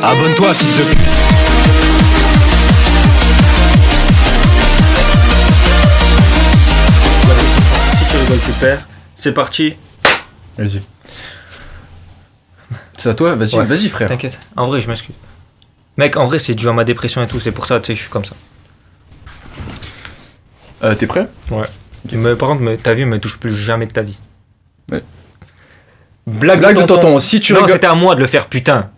Abonne-toi, fils de pute. Si tu rigoles, tu perds. C'est parti. Vas-y. C'est à toi, vas-y, Ouais. vas-y frère. T'inquiète. En vrai, je m'excuse. Mec, en vrai, c'est dû à ma dépression et tout. C'est pour ça, tu sais, je suis comme ça. T'es prêt? Ouais. Mais par contre, ta vie me touche plus jamais de ta vie. Ouais. Blague de tonton, si tu Non, rigoles. c'était à moi de le faire, putain.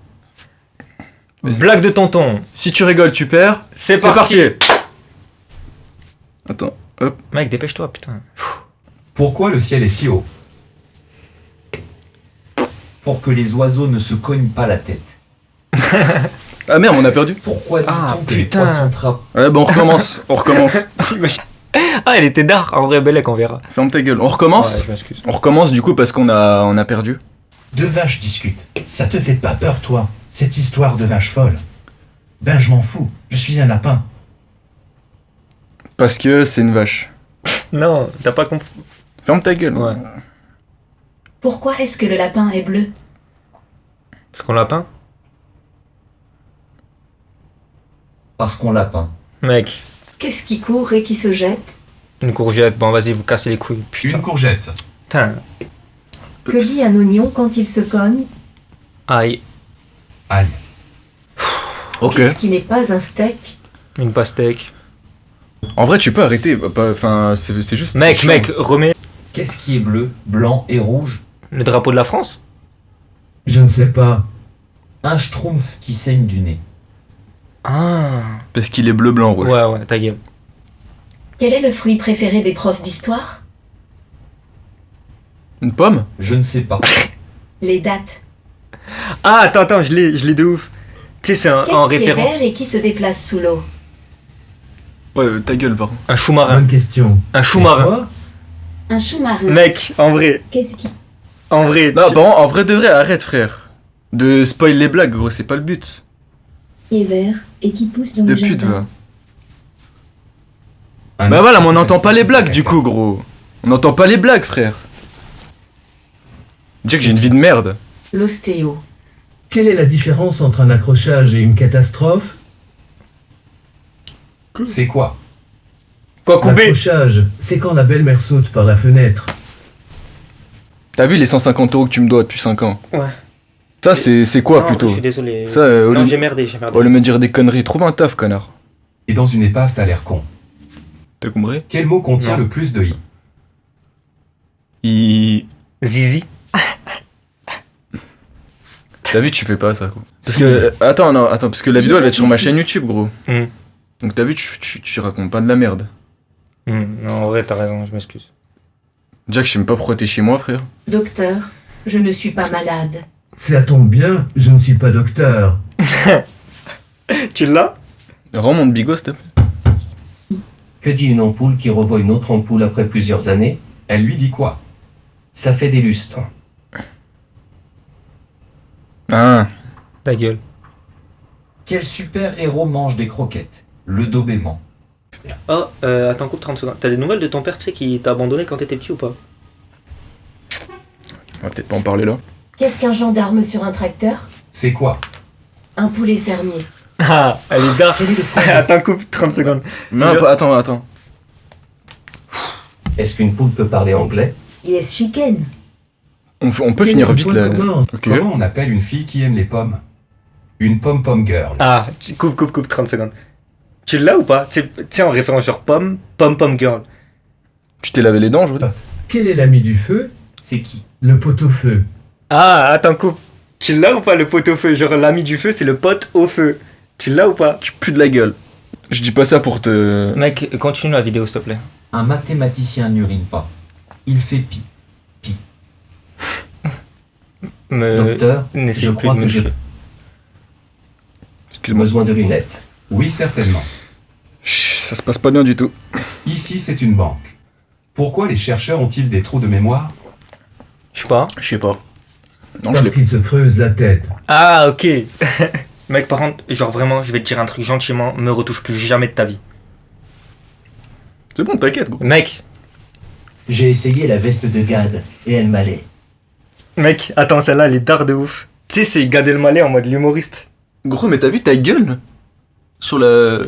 Blague de tonton. Si tu rigoles, tu perds. C'est C'est parti. parti. Attends, hop. Mec, dépêche-toi, putain. Pourquoi le ciel est si haut? Pour que les oiseaux ne se cognent pas la tête. Ah merde, on a perdu. Pourquoi dit-on Ah, que les putain. poissons trappent? Ouais, bon, on recommence. On recommence. Ah, elle était dark. En vrai, Bellec, on verra. Ferme ta gueule. On recommence. Ouais, je m'excuse. On recommence du coup parce qu'on a perdu. Deux vaches discutent. Ça te fait pas peur, toi, cette histoire de vache folle? Ben, je m'en fous. Je suis un lapin. Parce que c'est une vache. Non, t'as pas compris. Ferme ta gueule. Ouais. Pourquoi est-ce que le lapin est bleu? Parce qu'on l'a peint. Parce qu'on l'a peint. Mec, Qu'est-ce qui court et qui se jette? une courgette. Bon, vas-y, vous cassez les couilles. Putain. Une courgette. Putain. Que dit un oignon quand il se cogne? Aïe. Aïe. Ok. Qu'est-ce qui n'est pas un steak? Une pastèque. En vrai, tu peux arrêter. Enfin, c'est juste. Mec, chiant. mec, remets Qu'est-ce qui est bleu, blanc et rouge? le drapeau de la France. Je ne sais pas. Un schtroumpf qui saigne du nez. Ah. Parce qu'il est bleu, blanc, rouge. Ouais, ouais, ta gueule. Quel est le fruit préféré des profs d'histoire? Une pomme? Je ne sais pas. Les dates. Ah, attends, je l'ai de ouf. Tu sais, c'est en Qu'est-ce qui est référence. vert et qui se déplace sous l'eau? Ouais, ta gueule, par contre. Un chou-marin. Bonne question. Un chou-marin. Quoi? Un chou-marin. Mec, en vrai. Qu'est-ce qui... En vrai. Non, par contre, en vrai de vrai, arrête, frère. De spoil les blagues, gros, c'est pas le but. Qui est vert et qui pousse C'est dans de le pute, jardin. va. Bah voilà, mais on n'entend pas les blagues, du coup, gros. On n'entend pas les blagues, frère. Jack, j'ai une vie de merde. L'ostéo. Quelle est la différence entre un accrochage et une catastrophe? C'est quoi? Quoi, Koubé? L'accrochage, c'est quand la belle-mère saute par la fenêtre. T'as vu les 150 € que tu me dois depuis 5 ans? Ouais. Ça, c'est quoi, Non, plutôt? Je suis désolé. Ça, au non, lieu- j'ai merdé. Au lieu de me dire des conneries, trouve un taf, connard. Et dans une épave, t'as l'air con. T'as compris? Quel mot contient Non. le plus de i? Zizi. T'as vu, tu fais pas ça, quoi. Parce que. Attends, non, attends, parce que la vidéo elle va être sur ma chaîne YouTube, gros. Hmm. Donc t'as vu, tu racontes pas de la merde. Non, en vrai, t'as raison, je m'excuse. Jack, je sais même pas pourquoi t'es chez moi, frère. Docteur, je ne suis pas malade. Ça tombe bien, je ne suis pas docteur. Tu l'as? Rends mon bigot, s'il te plaît. Que dit une ampoule qui revoit une autre ampoule après plusieurs années? Elle lui dit quoi? Ça fait des lustres. Ah, Ta gueule. Quel super-héros mange des croquettes? Le dos bêment. Oh, attends, coupe 30 secondes. T'as des nouvelles de ton père, tu sais, qui t'a abandonné quand t'étais petit ou pas? on va peut-être pas en parler là. Qu'est-ce qu'un gendarme sur un tracteur? C'est quoi? Un poulet fermier. Ah, elle est dark. Quel est le problème? Attends, coupe 30 secondes. Non, Le- attends. Est-ce qu'une poule peut parler anglais? Yes, chicken. On peut Quel finir est le vite point là. commun? Ok. Comment on appelle une fille qui aime les pommes? Une pom-pom girl. Ah, coupe 30 secondes. Tu l'as ou pas? Tu sais, en référence sur pom girl. Tu t'es lavé les dents, je veux dire. Quel est l'ami du feu? C'est qui? Le pot-au-feu. Ah, attends, coupe. Tu l'as ou pas, le pot au feu? Genre, l'ami du feu, c'est le pote au feu. Tu l'as ou pas? Tu pues de la gueule. Je dis pas ça pour te. Mec, continue la vidéo, s'il te plaît. Un mathématicien n'urine pas. Il fait pi. Docteur, n'essaie je plus crois de me que j'ai chier. Excuse-moi. besoin de lunettes. Oui, certainement. Chut, ça se passe pas bien du tout. Ici, c'est une banque. Pourquoi les chercheurs ont-ils des trous de mémoire? Je sais pas. Je sais pas. Non, je Parce l'ai qu'il se creuse la tête. Ah, ok. Mec, par contre, genre vraiment, je vais te dire un truc gentiment, me retouche plus jamais de ta vie. C'est bon, t'inquiète, gros. Mec, J'ai essayé la veste de Gad et elle m'allait. attends, celle-là, elle est dark de ouf. Tu sais, c'est Gad Elmaleh en mode l'humoriste. Gros, mais t'as vu ta gueule sur la.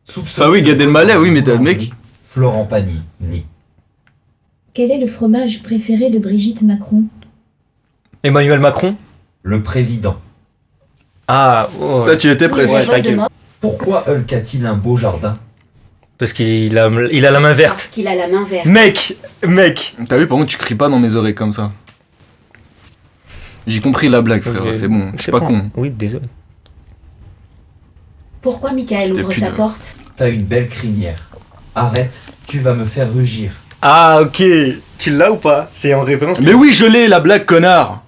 Soupçonné Enfin, oui, de Gad Elmaleh, oui, mais t'as le mec. boulangerie, Florent Pagny, ni. Quel est le fromage préféré de Brigitte Macron? Emmanuel Macron. Le président. Ah, oh, Là, tu étais presque. Ouais, ta gueule. Voldemort, Pourquoi Hulk a-t-il un beau jardin? parce qu'il a la main parce verte. qu'il a la main verte. Mec, T'as vu, par contre, tu cries pas dans mes oreilles comme ça. J'ai compris la blague, frère, Ok. c'est bon. Je suis pas con. Oui, désolé. Pourquoi Michael C'était ouvre plus sa de- porte? T'as une belle crinière. Arrête, tu vas me faire rugir. Ah, ok. Tu l'as ou pas? C'est en référence. Mais oui, je l'ai, la blague, connard.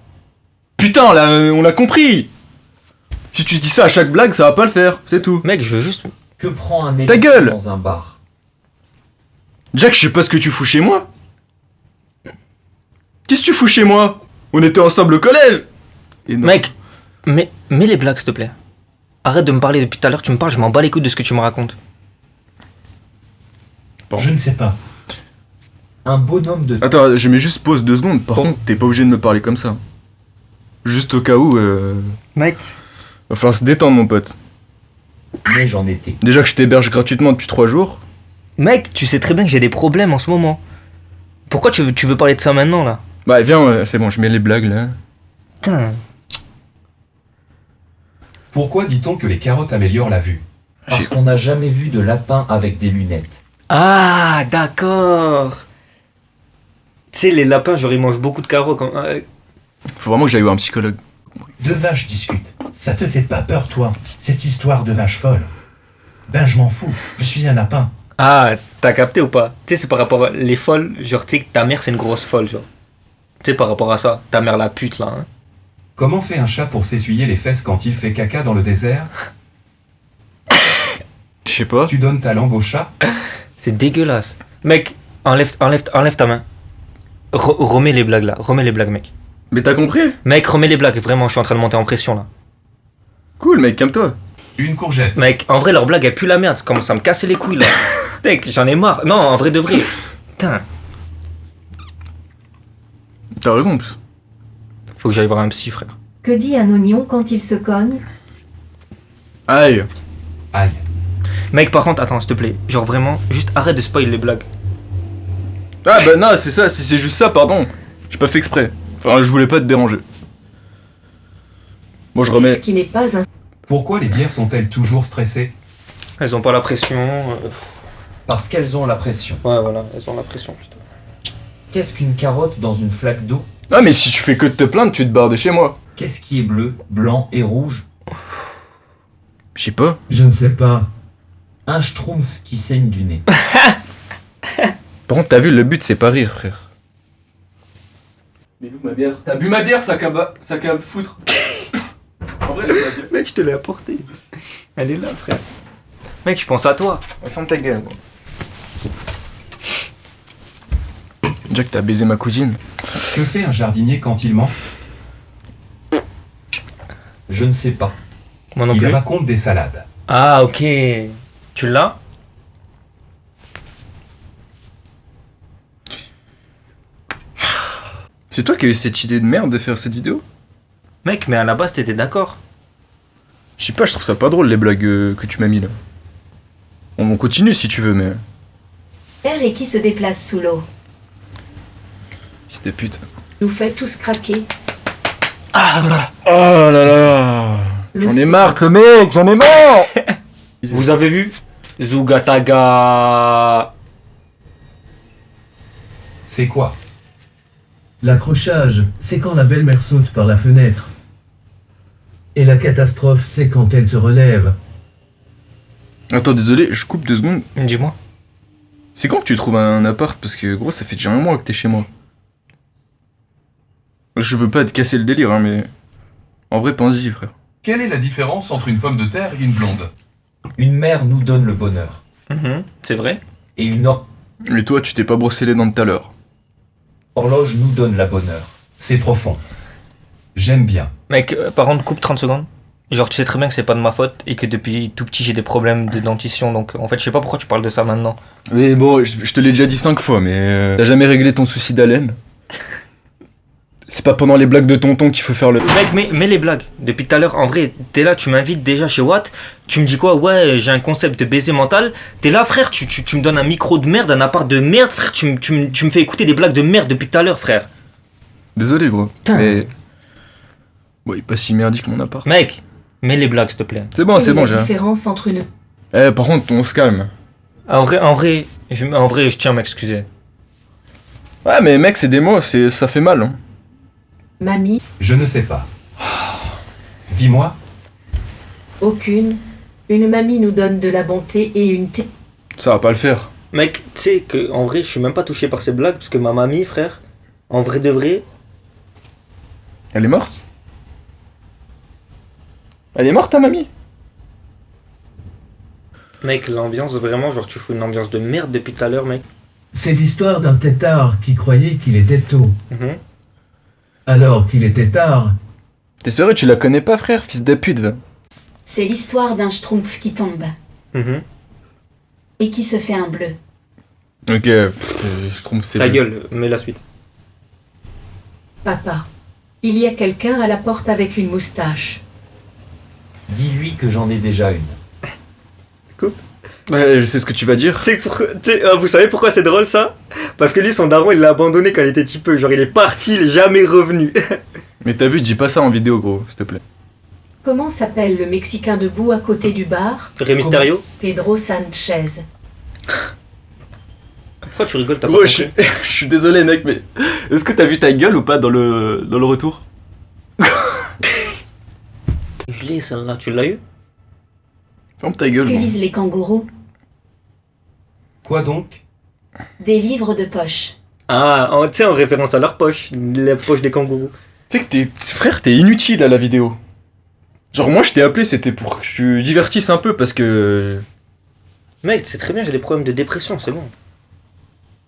Putain, là, on l'a compris. Si tu dis ça à chaque blague, ça va pas le faire, c'est tout. Mec, je veux juste. Que prend un Ta éléphant gueule dans un bar? Jack, je sais pas ce que tu fous chez moi. Qu'est-ce que tu fous chez moi? On était ensemble au collège. Et non. Mec, mets les blagues, s'il te plaît. Arrête de me parler depuis tout à l'heure, tu me parles, je m'en bats les couilles de ce que tu me racontes. Bon. Je ne sais pas. Un bonhomme de Attends, je mets juste pause 2 secondes. Par Bon. contre, t'es pas obligé de me parler comme ça. Juste au cas où, Mec. va falloir se détendre, mon pote. neige en été. Déjà que je t'héberge gratuitement depuis 3 jours. Mec, tu sais très bien que j'ai des problèmes en ce moment. Pourquoi tu veux parler de ça maintenant, là? Bah, viens, c'est bon, je mets les blagues là. Putain. Pourquoi dit-on que les carottes améliorent la vue? Parce qu'on n'a jamais vu de lapin avec des lunettes. Ah, d'accord. Tu sais, les lapins, genre, ils mangent beaucoup de carottes. Faut vraiment que j'aille voir un psychologue. Deux vaches discutent. Ça te fait pas peur, toi, cette histoire de vache folle? Ben, je m'en fous. Je suis un lapin. Ah, t'as capté ou pas? Tu sais, c'est par rapport à les folles, genre, tu sais, que ta mère, c'est une grosse folle, genre. Tu sais, par rapport à ça, ta mère, la pute, là, hein. Comment fait un chat pour s'essuyer les fesses quand il fait caca dans le désert? Je sais pas. Tu donnes ta langue au chat? C'est dégueulasse. Mec, enlève ta main. Remets les blagues, là. Remets les blagues, mec. Mais t'as compris? Mec, remets les blagues, vraiment, je suis en train de monter en pression, là. Cool, mec, calme-toi. Une courgette. Mec, en vrai, leur blague, elle pue la merde. Ça commence à me casser les couilles, là. Mec, j'en ai marre. Non, en vrai de vrai. Putain, T'as raison, en plus. faut que j'aille voir un psy, frère. Que dit un oignon quand il se cogne? Aïe. Aïe. Mec, par contre, attends, s'il te plaît. Genre, vraiment, juste arrête de spoil les blagues. Ah bah non, c'est ça, si c'est juste ça, pardon. J'ai pas fait exprès. Enfin, je voulais pas te déranger. Bon, je remets. Ce qui n'est pas un... Pourquoi les bières sont-elles toujours stressées? Elles ont pas la pression. Parce qu'elles ont la pression. Ouais, voilà, elles ont la pression, putain. Qu'est-ce qu'une carotte dans une flaque d'eau? Ah, mais si tu fais que de te plaindre, tu te barres de chez moi. Qu'est-ce qui est bleu, blanc et rouge? Je sais pas. Je ne sais pas. Un schtroumpf qui saigne du nez. Par contre, t'as vu, le but c'est pas rire, frère. Mais ma bière. T'as bu ma bière, ça qu'à foutre. En vrai, Mec, je te l'ai apporté. Elle est là, frère. Mec, je pense à toi. ferme ta gueule, moi. Jack, t'as baisé ma cousine. Que fait un jardinier quand il ment? Je ne sais pas. Moi non Il plus. raconte des salades. Ah, ok. Tu l'as? C'est toi qui as eu cette idée de merde de faire cette vidéo? Mec, mais à la base, t'étais d'accord. Je sais pas, je trouve ça pas drôle les blagues que tu m'as mis là. On continue si tu veux, mais. Air et qui se déplace sous l'eau. C'était pute. Nous fait tous craquer. Oh là là. J'en ai Le marre de ce mec, j'en ai marre. Vous avez vu Zugataga. C'est quoi? L'accrochage, c'est quand la belle-mère saute par la fenêtre. Et la catastrophe, c'est quand elle se relève. Attends, désolé, je coupe 2 secondes. Dis-moi. C'est quand que tu trouves un appart? Parce que gros, ça fait déjà 1 mois que t'es chez moi. Je veux pas te casser le délire, hein, mais. En vrai, pense-y, frère. Quelle est la différence entre une pomme de terre et une blonde? Une mère nous donne le bonheur. C'est vrai? Et une Mais toi, tu t'es pas brossé les dents tout à l'heure. horloge nous donne la bonne heure. C'est profond. J'aime bien. Mec, par contre, coupe 30 secondes. Genre, tu sais très bien que c'est pas de ma faute et que depuis tout petit, j'ai des problèmes de dentition. Donc, en fait, je sais pas pourquoi tu parles de ça maintenant. Mais bon, je te l'ai déjà dit 5 fois, mais. T'as jamais réglé ton souci d'haleine? C'est pas pendant les blagues de tonton qu'il faut faire le... Mec, mets les blagues. Depuis tout à l'heure, en vrai, t'es là, tu m'invites déjà chez Watt. Tu me dis quoi? Ouais, j'ai un concept de baiser mental. T'es là, frère, tu me donnes un micro de merde, un appart de merde, frère. Tu me fais écouter des blagues de merde depuis tout à l'heure, frère. Désolé, gros. Putain. Mais... Bon, il est pas si merdique mon appart. Mec, mets les blagues, s'il te plaît. C'est bon, Quelle est la j'ai... différence entre une... Eh, par contre, on se calme. En vrai, je tiens à m'excuser. Ouais, mais mec, c'est des mots, ça fait mal. Hein. Mamie, Je ne sais pas. Dis-moi, aucune. Une mamie nous donne de la bonté et une Ça va pas le faire. Mec, tu sais que en vrai, je suis même pas touché par ces blagues parce que ma mamie, frère, en vrai de vrai, Elle est morte? Elle est morte, ta mamie? mec, l'ambiance vraiment, genre tu fous une ambiance de merde depuis tout à l'heure, mec. C'est l'histoire d'un tétard qui croyait qu'il était tôt. Mhm. Alors qu'il était tard, T'es sérieux, tu la connais pas, frère, fils de pute, va. C'est l'histoire d'un schtroumpf qui tombe Mhm. et qui se fait un bleu. Ok, parce que je trouve que c'est... Ta gueule, mets la suite. Papa, il y a quelqu'un à la porte avec une moustache. Dis-lui que j'en ai déjà une. Ouais, je sais ce que tu vas dire. Vous savez pourquoi c'est drôle ça? Parce que lui, son daron, il l'a abandonné quand il était petit peu. Genre, il est parti, il est jamais revenu. Mais t'as vu, dis pas ça en vidéo, gros, s'il te plaît. Comment s'appelle le Mexicain debout à côté du bar? Rey Mysterio? Pedro Sanchez. Pourquoi tu rigoles? T'as pas Gros, compris? je suis désolé, mec, mais... Est-ce que t'as vu ta gueule ou pas dans le retour? Je l'ai celle-là, tu l'as eu? Ferme ta gueule, Que gros. lisent les kangourous? quoi donc? Des livres de poche. Ah, tu sais, en référence à leur poche, la poche des kangourous. Tu sais que frère, t'es inutile à la vidéo. Genre, moi, je t'ai appelé, c'était pour que je divertisse un peu, parce que... Mec, c'est très bien, j'ai des problèmes de dépression, c'est bon.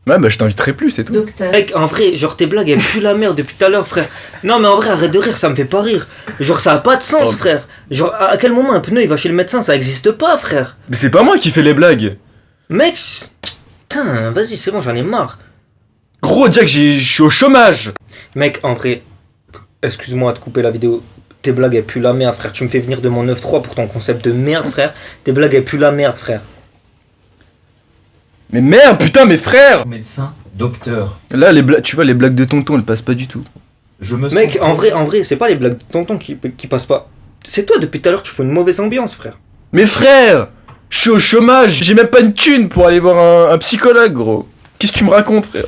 Ouais, bah, je t'inviterai plus, c'est tout. Docteur. Mec, en vrai, genre tes blagues, elles puent la merde depuis tout à l'heure, frère. Non, mais en vrai, arrête de rire, ça me fait pas rire. Genre, ça a pas de sens, Oh. frère. Genre, à quel moment un pneu il va chez le médecin? Ça existe pas, frère. Mais c'est pas moi qui fais les blagues. Mec, putain, vas-y, c'est bon, j'en ai marre. Gros, Jack, je suis au chômage. Mec, en vrai, excuse-moi de couper la vidéo. Tes blagues, elles puent la merde, frère. Tu me fais venir de mon 9-3 pour ton concept de merde, frère. Tes blagues, elles puent la merde, frère. Mais merde, putain, mes frères. Médecin, docteur, Là, tu vois, les blagues de tonton, elles passent pas du tout. je me Mec, sens... en vrai, c'est pas les blagues de tonton qui passent pas. C'est toi, depuis tout à l'heure, tu fais une mauvaise ambiance, frère. Mes frères, je suis au chômage. J'ai même pas une thune pour aller voir un psychologue, gros. Qu'est-ce que tu me racontes, frère?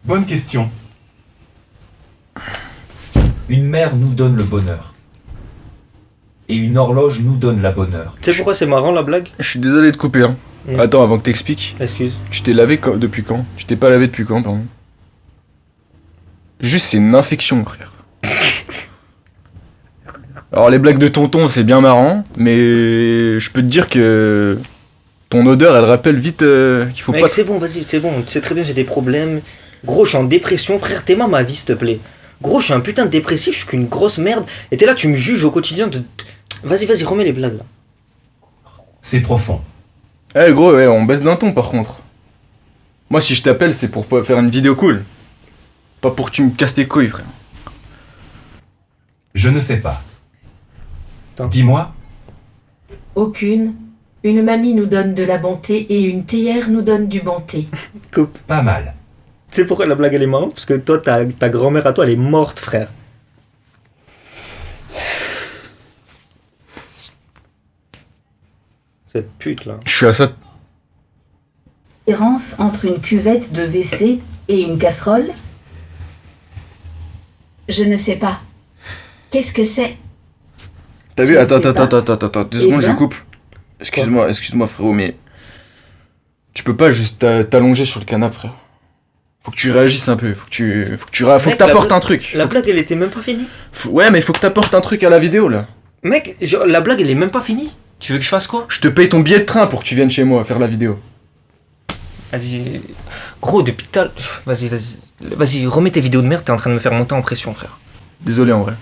Bonne question. Une mère nous donne le bonheur. Et une horloge nous donne la bonne heure. Tu sais pourquoi c'est marrant la blague? Je suis désolé de couper, hein. Mm. Attends, avant que t'expliques. Excuse. Tu t'es lavé depuis quand? Tu t'es pas lavé depuis quand, pardon? Juste, c'est une infection, frère. Alors, les blagues de tonton, c'est bien marrant, mais je peux te dire que ton odeur, elle rappelle vite qu'il faut Mec, pas... c'est bon, vas-y, c'est bon. Tu sais très bien, j'ai des problèmes. Gros, je suis en dépression, frère. T'aimes ma vie, s'il te plaît. Gros, je suis un putain de dépressif, je suis qu'une grosse merde. Et t'es là, tu me juges au quotidien de... Vas-y, remets les blagues, là. C'est profond. Eh gros, ouais, on baisse d'un ton, par contre. Moi, si je t'appelle, c'est pour pas faire une vidéo cool. Pas pour que tu me casses tes couilles, frère. Je ne sais pas. Attends. Dis-moi, Aucune. Une mamie nous donne de la bonté et une théière nous donne du bonté. Coupe. pas mal. Tu sais pourquoi la blague, elle est marrante? Parce que toi, ta grand-mère à toi, elle est morte, frère. Cette pute, là. Je suis à ça... Différence entre une cuvette de WC et une casserole? Je ne sais pas. Qu'est-ce que c'est? T'as vu? Je Attends, sais pas. attends, 2 Eh secondes, je ben. coupe. Excuse-moi, frérot, mais... Tu peux pas juste t'allonger sur le canapé, frère. Faut que tu réagisses un peu, faut que Mec, t'apportes la un truc. La blague, elle était même pas finie. Ouais, mais faut que t'apportes un truc à la vidéo, là. Mec, genre, la blague, elle est même pas finie. Tu veux que je fasse quoi? Je te paye ton billet de train pour que tu viennes chez moi faire la vidéo. Vas-y. Gros, depuis tout à l'heure... Vas-y, remets tes vidéos de merde, t'es en train de me faire monter en pression, frère. Désolé, en vrai.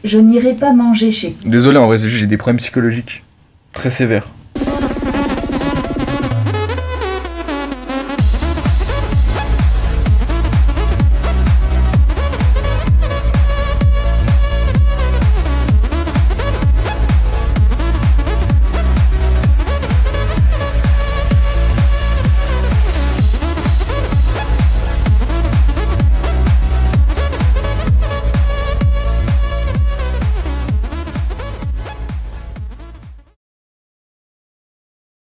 Je n'irai pas manger chez Désolé, en vrai, c'est juste j'ai des problèmes psychologiques. Très sévères.